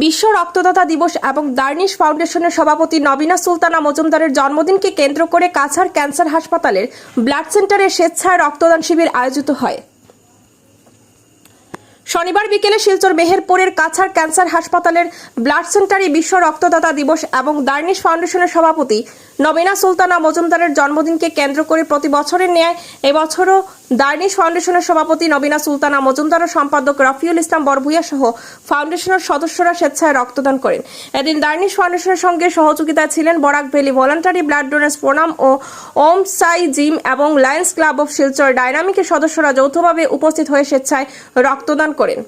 বিশ্ব রক্তদাতা দিবস এবং দার্নিশ ফাউন্ডেশনের সভাপতি নবীনা সুলতানা মজুমদারের জন্মদিনকে কেন্দ্র করে কাছাড় ক্যান্সার হাসপাতালের ব্লাড সেন্টারে স্বেচ্ছায় রক্তদান শিবির আয়োজিত হয়। শনিবার বিকেলে শিলচর মেহেরপুরের কাছাড় ক্যান্সার হাসপাতালের ব্লাড সেন্টারে বিশ্ব রক্তদাতা দিবস এবং দার্নিশ ফাউন্ডেশনের সভাপতি নবীনা সুলতানা মজুমদারের জন্মদিনকে কেন্দ্র করে প্রতি বছরের ন্যায় এবছরও দার্নিশ ফাউন্ডেশনের সভাপতি নবীনা সুলতানা মজুমদার ও সম্পাদক রফিউল ইসলাম বরভুইয়া সহ ফাউন্ডেশনের সদস্যরা স্বেচ্ছায় রক্তদান করেন। এদিন দার্নিশ ফাউন্ডেশনের সঙ্গে সহযোগিতায় ছিলেন Barak valley voluntary blood donors forum ও ওম সাই জিম এবং লায়ন্স ক্লাব অফ শিলচর ডাইনামিকের সদস্যরা যৌথভাবে উপস্থিত হয়ে স্বেচ্ছায় রক্তদান করেন।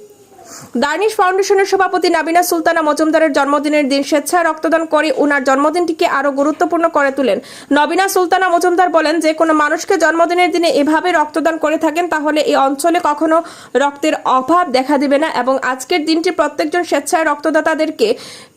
দার্নিশ ফাউন্ডেশনের সভাপতি নবীনা সুলতানা মজুমদারের জন্মদিনের দিন স্বেচ্ছায় রক্তদান করে উনার জন্মদিনটিকে আরো গুরুত্বপূর্ণ করে তোলেন। নবীনা সুলতানা মজুমদার বলেন, যে কোনো মানুষকে জন্মদিনের দিনে এভাবে রক্তদান করে থাকেন তাহলে এই অঞ্চলে কখনো রক্তের অভাব দেখা দিবে না এবং আজকের দিনটি প্রত্যেকজন স্বেচ্ছায় রক্তদাতাদেরকে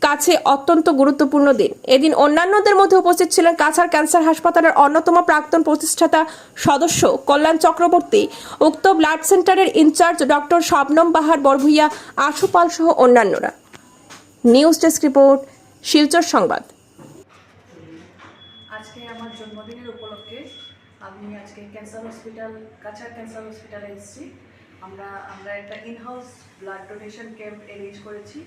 কাছে অত্যন্ত গুরুত্বপূর্ণ দিন। এদিন অন্যান্যদের মধ্যে উপস্থিত ছিলেন কাছাড় ক্যান্সার হাসপাতালের অন্যতম প্রাক্তন প্রতিষ্ঠাতা সদস্য কল্যাণ চক্রবর্তী, উক্ত ব্লাড সেন্টারের ইনচার্জ ডক্টর শবনম বাহার বরভুইয়া, আশুপাল সহ অন্যান্যরা। নিউজ ডেস্ক রিপোর্ট, শিলচর সংবাদ। আজকে আমার জন্মদিনের উপলক্ষে আমি আজকে কাছাড় ক্যান্সার হসপিটালে এসেছি। আমরা একটা in-house blood donation camp arrange করেছি।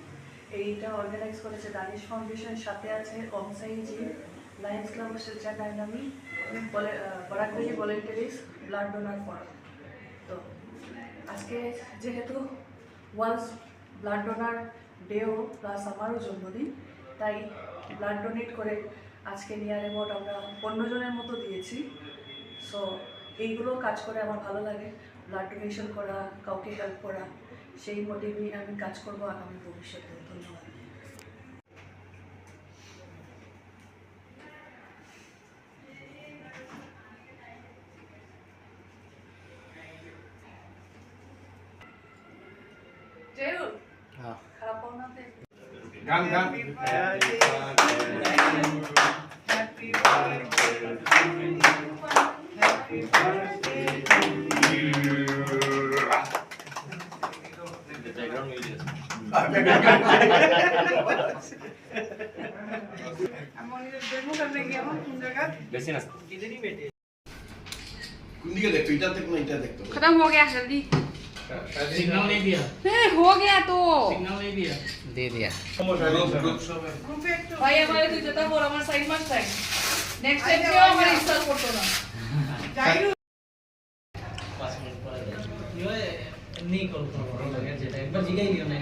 এইটা অর্গানাইজ করেছে দানিশ ফাউন্ডেশনের সাথে আছে Om Sai gym, lions club of Silchar dynamic, Barak valley voluntaries blood donor forum. তো আজকে যেহেতু ওয়ার্ল্ড ব্লাড ডোনার ডেও প্লাস আমারও জন্মদিন, তাই ব্লাড ডোনেট করে আজকে নিয়ার অ্যাবাউট আমরা 15 জনের মতো দিয়েছি। সো এইগুলো কাজ করে আমার ভালো লাগে, ব্লাড ডোনেশন করা, কাউকে হেল্প করা, সেই মোটিভ নিয়ে আমি কাজ করবো আগামী ভবিষ্যতে। ধন্যবাদ। খারাপ পাও না গান গান खत्म हो गया जल्दी। सिग्नल नहीं दिया। हो गया तो सिग्नल नहीं दिया। दे दिया। भाई हमारे तुझे तो बोल हमारा साइड मत साइड नेक्स्ट टाइम पे हमारे इंस्टॉल करतो ना 5 मिनट पर ये नहीं कॉल करो लगे যেটা একবার জিগাই নিও না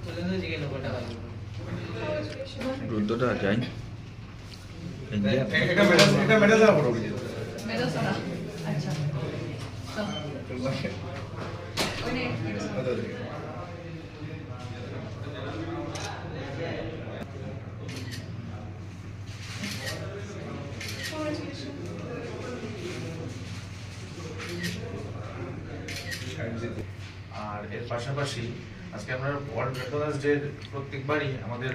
বলেন তো জিগাই লোকটা লাগবে রুদ্রটা যাই এটা মেডেল দেওয়া পড়ো मेरा सुना अच्छा আর এর পাশাপাশি আজকে আমরা ওয়ার্ল্ড রেকগনাইজড ডে প্রত্যেকবারই আমাদের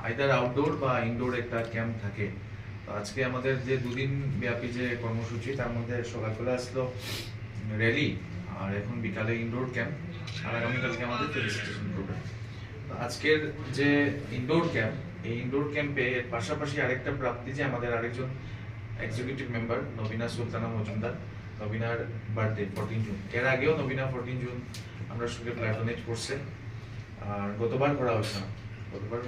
আইদার আউটডোর বা ইনডোর একটা ক্যাম্প থাকে। তো আজকে আমাদের যে দুদিন ব্যাপী যে কর্মসূচি, তার মধ্যে সকালবেলা আসলো র্যালি, আর এখন বিকালে ইনডোর ক্যাম্প, আর আগামীকালকে আমাদের ফেলিসিটেশন প্রোগ্রাম। তো আজকের যে ইনডোর ক্যাম্প, এই ইনডোর ক্যাম্পে এর পাশাপাশি আরেকটা প্রাপ্তি যে আমাদের আরেকজন এক্সিকিউটিভ মেম্বার নবীনা সুলতানা মজুমদার, নবীনার বার্থডে 14 জুন। এর আগেও নবীনা 14 জুন আমরা সঙ্গে ব্লাড ডোনেট করছে, আর গতবার করা হয়েছে না, গতবার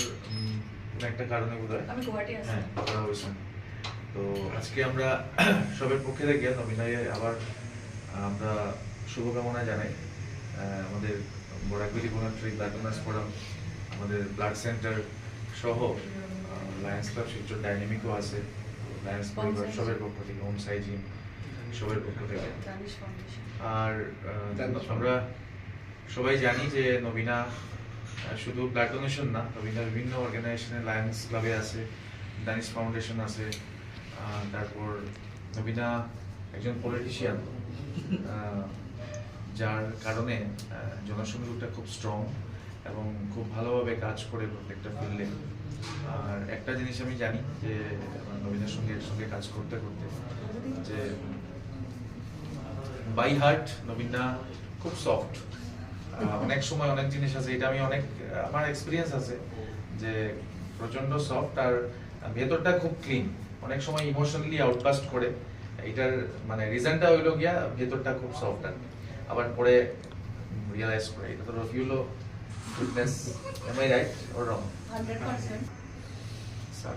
কোনো একটা কারণে বোধহয় আমি গুয়াহাটি আছি। হ্যাঁ করা হয়েছে। তো আজকে আমরা সবের পক্ষে থেকে নবীনায় আবার আমরা শুভকামনা জানাই। আমাদের Barak valley voluntary blood donors forum, আমাদের ব্লাড সেন্টার সহ লায়ন্স ক্লাব শিলচর ডাইনামিকও আছে, লায়ন্স পরিবার সবের পক্ষ থেকে, ওম সাই জিম সবের পক্ষ থেকে। আর আমরা সবাই জানি যে নবীনা শুধু ব্লাড ডোনেশন না, নবীনা বিভিন্ন অর্গানাইজেশনে, লায়ন্স ক্লাবে আছে, দানিশ ফাউন্ডেশন আছে, তারপর নবীনা একজন পলিটিশিয়ান, যার কারণে জনসংযোগটা খুব স্ট্রং এবং খুব ভালোভাবে কাজ করে প্রত্যেকটা ফিল্ডে। আর একটা জিনিস আমি জানি যে নবীনের সঙ্গে কাজ করতে করতে যে বাই হার্ট নবীনা খুব সফট, অনেক সময় অনেক জিনিস আছে, এটা আমি অনেক আমার এক্সপিরিয়েন্স আছে যে প্রচন্ড সফট আর ভেতরটা খুব ক্লিন, অনেক সময় ইমোশনালি আউটবাস্ট করে, এটার মানে রিজনটা হইলো গিয়া ভেতরটা খুব সফট আর কি। আবার পরে রিয়েলাইজ করে এটা তো রফিউলো fitness, am I right or wrong? 100%. Sir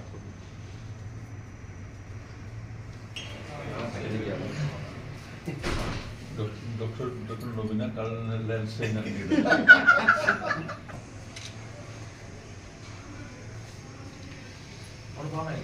Dr. Robina Karl Steiner. और कौन है?